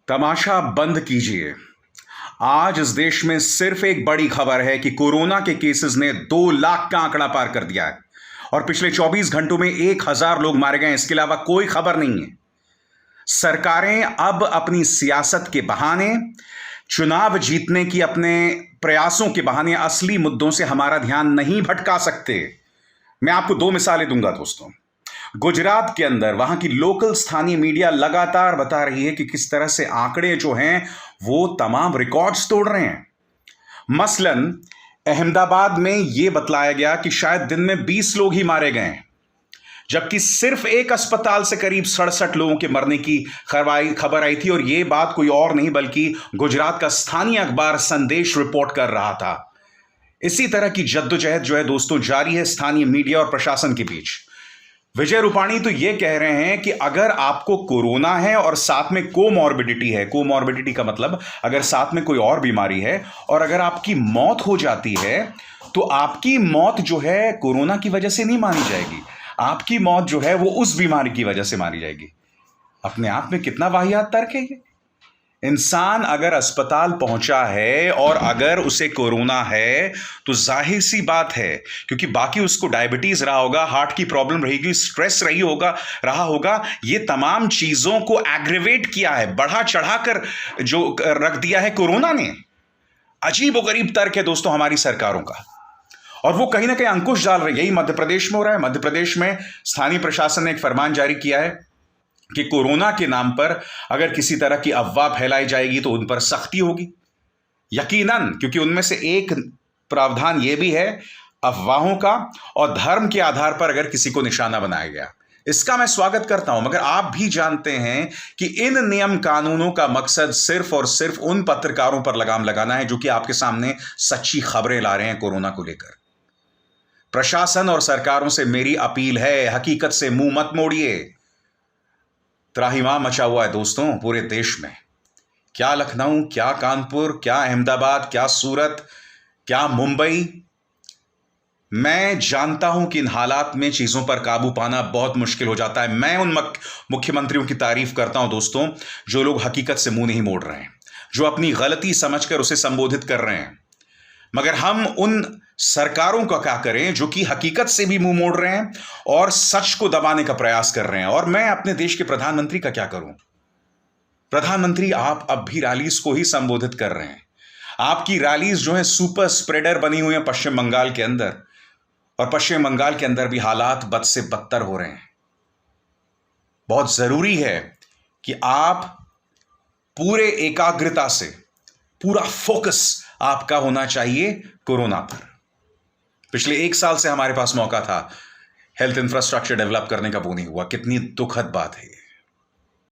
तमाशा बंद कीजिए। आज इस देश में सिर्फ एक बड़ी खबर है कि कोरोना के केसेस ने 2 लाख का आंकड़ा पार कर दिया है और पिछले 24 घंटों में 1000 लोग मारे गए। इसके अलावा कोई खबर नहीं है। सरकारें अब अपनी सियासत के बहाने, चुनाव जीतने की अपने प्रयासों के बहाने असली मुद्दों से हमारा ध्यान नहीं भटका सकते। मैं आपको 2 मिसालें दूंगा दोस्तों। गुजरात के अंदर वहां की लोकल स्थानीय मीडिया लगातार बता रही है कि किस तरह से आंकड़े जो हैं वो तमाम रिकॉर्ड्स तोड़ रहे हैं। मसलन अहमदाबाद में यह बतलाया गया कि शायद दिन में 20 लोग ही मारे गए हैं, जबकि सिर्फ एक अस्पताल से करीब 67 लोगों के मरने की खबर आई थी। और यह बात कोई और नहीं बल्कि गुजरात का स्थानीय अखबार संदेश रिपोर्ट कर रहा था। इसी तरह की जद्दोजहद जो है दोस्तों जारी है स्थानीय मीडिया और प्रशासन के बीच। विजय रूपाणी तो यह कह रहे हैं कि अगर आपको कोरोना है और साथ में कोमॉर्बिडिटी है, कोमॉर्बिडिटी का मतलब अगर साथ में कोई और बीमारी है और अगर आपकी मौत हो जाती है तो आपकी मौत जो है कोरोना की वजह से नहीं मानी जाएगी, आपकी मौत जो है वो उस बीमारी की वजह से मानी जाएगी। अपने आप में कितना वाहियात तर्क है ये। इंसान अगर अस्पताल पहुंचा है और अगर उसे कोरोना है तो जाहिर सी बात है, क्योंकि बाकी उसको डायबिटीज रहा होगा, हार्ट की प्रॉब्लम रहेगी, स्ट्रेस रहा होगा, ये तमाम चीजों को एग्रीवेट किया है, बढ़ा चढ़ाकर जो रख दिया है कोरोना ने। अजीबोगरीब तर्क है दोस्तों हमारी सरकारों का, और वो कहीं ना कहीं अंकुश डाल रही है। यही मध्य प्रदेश में हो रहा है। मध्य प्रदेश में स्थानीय प्रशासन ने एक फरमान जारी किया है कि कोरोना के नाम पर अगर किसी तरह की अफवाह फैलाई जाएगी तो उन पर सख्ती होगी, यकीनन, क्योंकि उनमें से एक प्रावधान यह भी है अफवाहों का, और धर्म के आधार पर अगर किसी को निशाना बनाया गया। इसका मैं स्वागत करता हूं, मगर आप भी जानते हैं कि इन नियम कानूनों का मकसद सिर्फ और सिर्फ उन पत्रकारों पर लगाम लगाना है जो कि आपके सामने सच्ची खबरें ला रहे हैं कोरोना को लेकर। प्रशासन और सरकारों से मेरी अपील है, हकीकत से मुंह मत मोड़िए। त्राहिमाम मचा हुआ है दोस्तों पूरे देश में। क्या लखनऊ, क्या कानपुर, क्या अहमदाबाद, क्या सूरत, क्या मुंबई। मैं जानता हूं कि इन हालात में चीजों पर काबू पाना बहुत मुश्किल हो जाता है। मैं उन मुख्यमंत्रियों की तारीफ करता हूं दोस्तों जो लोग हकीकत से मुंह नहीं मोड़ रहे हैं, जो अपनी गलती समझकर उसे संबोधित कर रहे हैं। मगर हम उन सरकारों का क्या करें जो कि हकीकत से भी मुंह मोड़ रहे हैं और सच को दबाने का प्रयास कर रहे हैं। और मैं अपने देश के प्रधानमंत्री का क्या करूं? प्रधानमंत्री, आप अब भी रैलीज को ही संबोधित कर रहे हैं। आपकी रैलीज जो है सुपर स्प्रेडर बनी हुई है पश्चिम बंगाल के अंदर, और पश्चिम बंगाल के अंदर भी हालात बद से बदतर हो रहे हैं। बहुत जरूरी है कि आप पूरे एकाग्रता से, पूरा फोकस आपका होना चाहिए कोरोना पर। पिछले 1 साल से हमारे पास मौका था हेल्थ इंफ्रास्ट्रक्चर डेवलप करने का, वो नहीं हुआ। कितनी दुखद बात है।